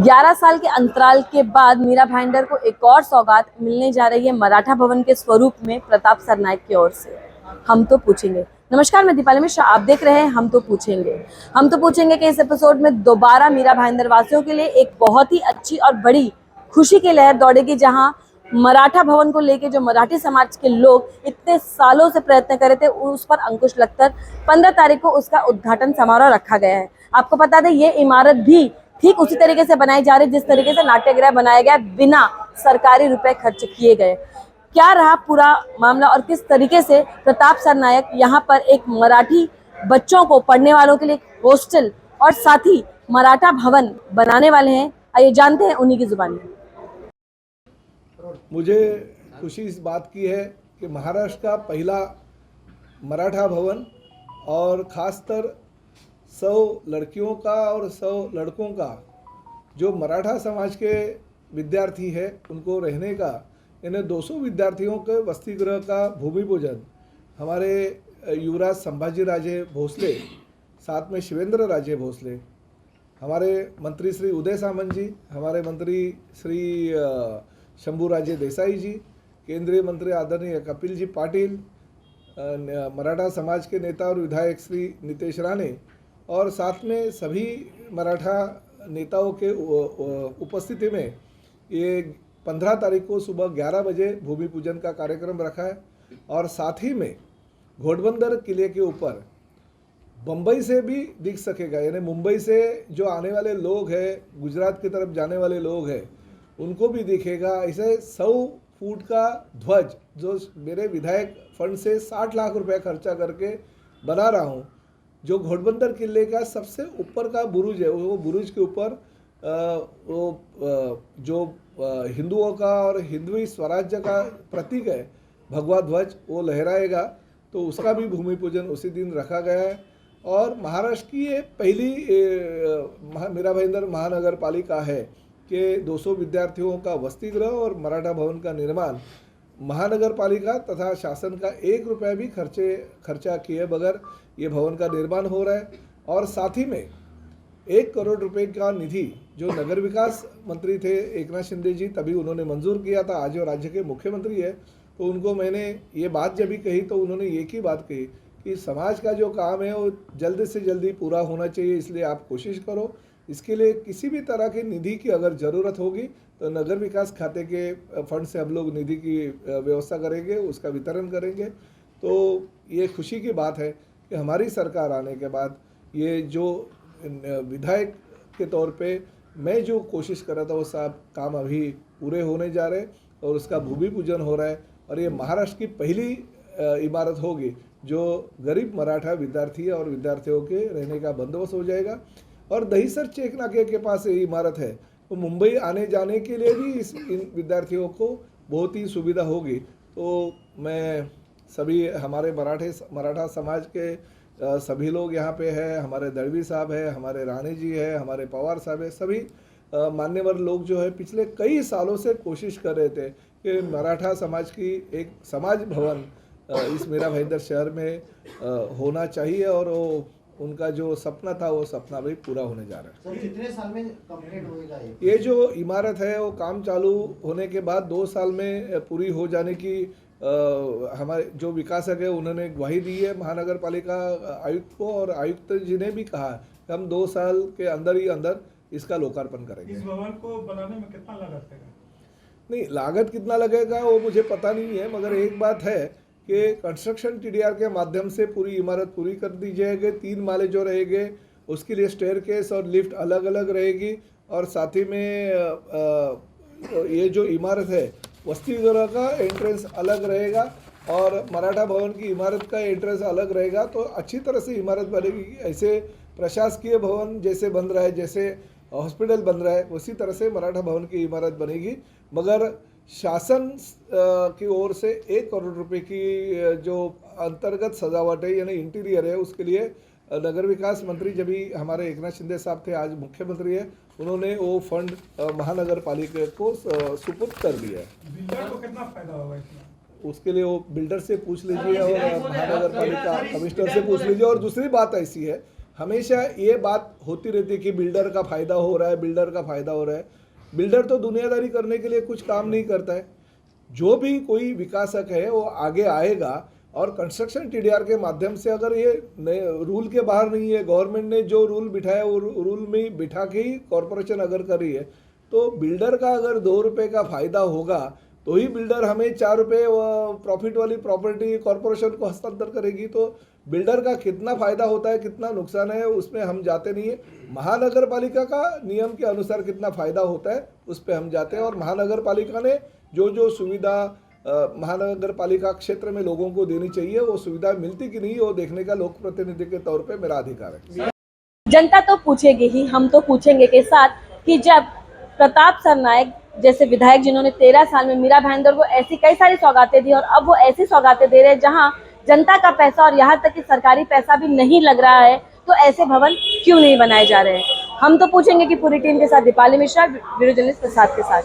11 साल के अंतराल के बाद मीरा भाईंदर को एक और सौगात मिलने जा रही है मराठा भवन के स्वरूप में प्रताप सरनाईक की ओर से। हम तो पूछेंगे। नमस्कार, मैं दीपाली मिश्रा, आप देख रहे हैं हम तो पूछेंगे। हम तो पूछेंगे कि इस एपिसोड में दोबारा मीरा भाईंदर वासियों के लिए एक बहुत ही अच्छी और बड़ी खुशी की लहर दौड़ेगी, जहां मराठा भवन को लेके जो मराठी समाज के लोग इतने सालों से प्रयत्न कर रहे थे, उस पर अंकुश लगकर 15 तारीख को उसका उद्घाटन समारोह रखा गया है। आपको बता दें, ये इमारत भी ठीक उसी तरीके से बनाई जा रही है जिस तरीके से नाट्यगृह बनाया गया, बिना सरकारी रुपए खर्च किए गए। क्या रहा पूरा मामला और किस तरीके से प्रताप सरनाईक यहाँ पर एक मराठी बच्चों को पढ़ने वालों के लिए हॉस्टल और साथ ही मराठा भवन बनाने वाले हैं, आइए जानते हैं उन्हीं की जुबानी। मुझे खुशी इस बात की है कि महाराष्ट्र का पहला मराठा भवन और ख़ासकर 100 लड़कियों का और 100 लड़कों का जो मराठा समाज के विद्यार्थी है उनको रहने का, इन्हें 200 विद्यार्थियों के वसति गृह का भूमि पूजन हमारे युवराज संभाजी राजे भोसले, साथ में शिवेंद्र राजे भोसले, हमारे मंत्री श्री उदय सामंत जी, हमारे मंत्री श्री शंभू राजे देसाई जी, केंद्रीय मंत्री आदरणीय कपिल जी पाटिल, मराठा समाज के नेता और विधायक श्री नितेश राणे और साथ में सभी मराठा नेताओं के उपस्थिति में ये 15 तारीख को सुबह 11 बजे भूमि पूजन का कार्यक्रम रखा है। और साथ ही में घोड़बंदर किले के ऊपर बम्बई से भी दिख सकेगा, यानी मुंबई से जो आने वाले लोग हैं, गुजरात की तरफ जाने वाले लोग हैं, उनको भी दिखेगा। ऐसे 100 फुट का ध्वज जो मेरे विधायक फंड से 60 लाख रुपए खर्चा करके बना रहा हूँ, जो घोड़बंदर किले का सबसे ऊपर का बुरुज है, वो बुरुज के ऊपर जो हिंदुओं का और हिंदवी स्वराज्य का प्रतीक है भगवा ध्वज, वो लहराएगा। तो उसका भी भूमि पूजन उसी दिन रखा गया है। और महाराष्ट्र की ये पहली मीरा भाईंदर महानगर पालिका है कि 200 विद्यार्थियों का वसति गृह और मराठा भवन का निर्माण महानगर पालिका तथा शासन का 1 रुपया भी खर्चा किए बगैर ये भवन का निर्माण हो रहा है। और साथ ही में 1 करोड़ रुपए का निधि जो नगर विकास मंत्री थे एकनाथ शिंदे जी, तभी उन्होंने मंजूर किया था। आज वो राज्य के मुख्यमंत्री है, तो उनको मैंने ये बात जब भी कही तो उन्होंने एक ही बात कही कि समाज का जो काम है वो जल्द से जल्दी पूरा होना चाहिए, इसलिए आप कोशिश करो। इसके लिए किसी भी तरह की निधि की अगर ज़रूरत होगी तो नगर विकास खाते के फंड से हम लोग निधि की व्यवस्था करेंगे, उसका वितरण करेंगे। तो ये खुशी की बात है कि हमारी सरकार आने के बाद ये जो विधायक के तौर पे मैं जो कोशिश कर रहा था वो सब काम अभी पूरे होने जा रहे हैं और उसका भूमि पूजन हो रहा है। और ये महाराष्ट्र की पहली इमारत होगी जो गरीब मराठा विद्यार्थी और विद्यार्थियों के रहने का बंदोबस्त हो जाएगा। और दहीसर चेक नाके के पास ये इमारत है, तो मुंबई आने जाने के लिए भी इन विद्यार्थियों को बहुत ही सुविधा होगी। तो मैं सभी हमारे मराठा समाज के सभी लोग यहाँ पे हैं, हमारे दड़वी साहब है, हमारे राणे जी है, हमारे पवार साहब है, सभी मान्यवर लोग जो है पिछले कई सालों से कोशिश कर रहे थे कि मराठा समाज की एक समाज भवन इस मीरा भाईंदर शहर में होना चाहिए। और वो उनका जो सपना था वो सपना भी पूरा होने जा रहा है। सर, कितने साल में कंप्लीट होएगा ये जो इमारत है वो काम चालू होने के बाद 2 साल में पूरी हो जाने की हमारे जो विकासक है उन्होंने ग्वाही दी है महानगर पालिका आयुक्त को, और आयुक्त जी ने भी कहा कि हम 2 साल के अंदर ही अंदर इसका लोकार्पण करेंगे। इस भवन को बनाने में कितना लागत है? नहीं, लागत कितना लगेगा वो मुझे पता नहीं है, मगर एक बात है कि कंस्ट्रक्शन टीडीआर के माध्यम से पूरी इमारत पूरी कर दी जाएगी। 3 माले जो रहेंगे उसके लिए स्टेयरकेस और लिफ्ट अलग अलग रहेगी। और साथ ही में ये जो इमारत है वसति गृह का एंट्रेंस अलग रहेगा और मराठा भवन की इमारत का एंट्रेंस अलग रहेगा। तो अच्छी तरह से इमारत बनेगी। ऐसे प्रशासकीय भवन जैसे बन रहा है, जैसे हॉस्पिटल बन रहा है, उसी तरह से मराठा भवन की इमारत बनेगी। मगर शासन की ओर से 1 करोड़ रुपए की जो अंतर्गत सजावट है यानी इंटीरियर है, उसके लिए नगर विकास मंत्री जब भी हमारे एकनाथ शिंदे साहब थे, आज मुख्यमंत्री है, उन्होंने वो फंड महानगर पालिका को सुपुर्द कर दिया है। बिल्डर को कितना फायदा होगा इसमें? उसके लिए वो बिल्डर से पूछ लीजिए और महानगर पालिका कमिश्नर से पूछ लीजिए। और दूसरी बात ऐसी है हमेशा ये बात होती रहती है कि बिल्डर का फ़ायदा हो रहा है, बिल्डर का फ़ायदा हो रहा है। बिल्डर तो दुनियादारी करने के लिए कुछ काम नहीं करता है। जो भी कोई विकासक है वो आगे आएगा और कंस्ट्रक्शन टीडीआर के माध्यम से, अगर ये रूल के बाहर नहीं है, गवर्नमेंट ने जो रूल बिठाया वो रूल में बिठा के ही कॉरपोरेशन अगर कर रही है, तो बिल्डर का अगर 2 रुपये का फ़ायदा होगा तो ही बिल्डर हमें 4 रुपये प्रॉफिट वाली प्रॉपर्टी कॉरपोरेशन को हस्तांतर करेगी। तो बिल्डर का कितना फ़ायदा होता है, कितना नुकसान है, उसमें हम जाते नहीं है। महानगर पालिका का नियम के अनुसार कितना फ़ायदा होता है उस पर हम जाते हैं, और महानगर पालिका ने जो जो सुविधा महानगर पालिका क्षेत्र में लोगों को देनी चाहिए वो सुविधा मिलती कि नहीं, वो देखने का लोक प्रतिनिधि के तौर पे मेरा अधिकार है। जनता तो पूछेगी ही, हम तो पूछेंगे के साथ कि जब प्रताप सरनायक जैसे विधायक जिन्होंने 13 साल में मीरा भाईंदर को ऐसी कई सारी सौगातें दी और अब वो ऐसी सौगातें दे रहे हैं जहां जनता का पैसा और यहाँ तक कि सरकारी पैसा भी नहीं लग रहा है, तो ऐसे भवन क्यों नहीं बनाए जा रहे हैं? हम तो पूछेंगे कि पूरी टीम के साथ दीपाली मिश्रा, वीडियो जर्नलिस्ट प्रसाद के साथ।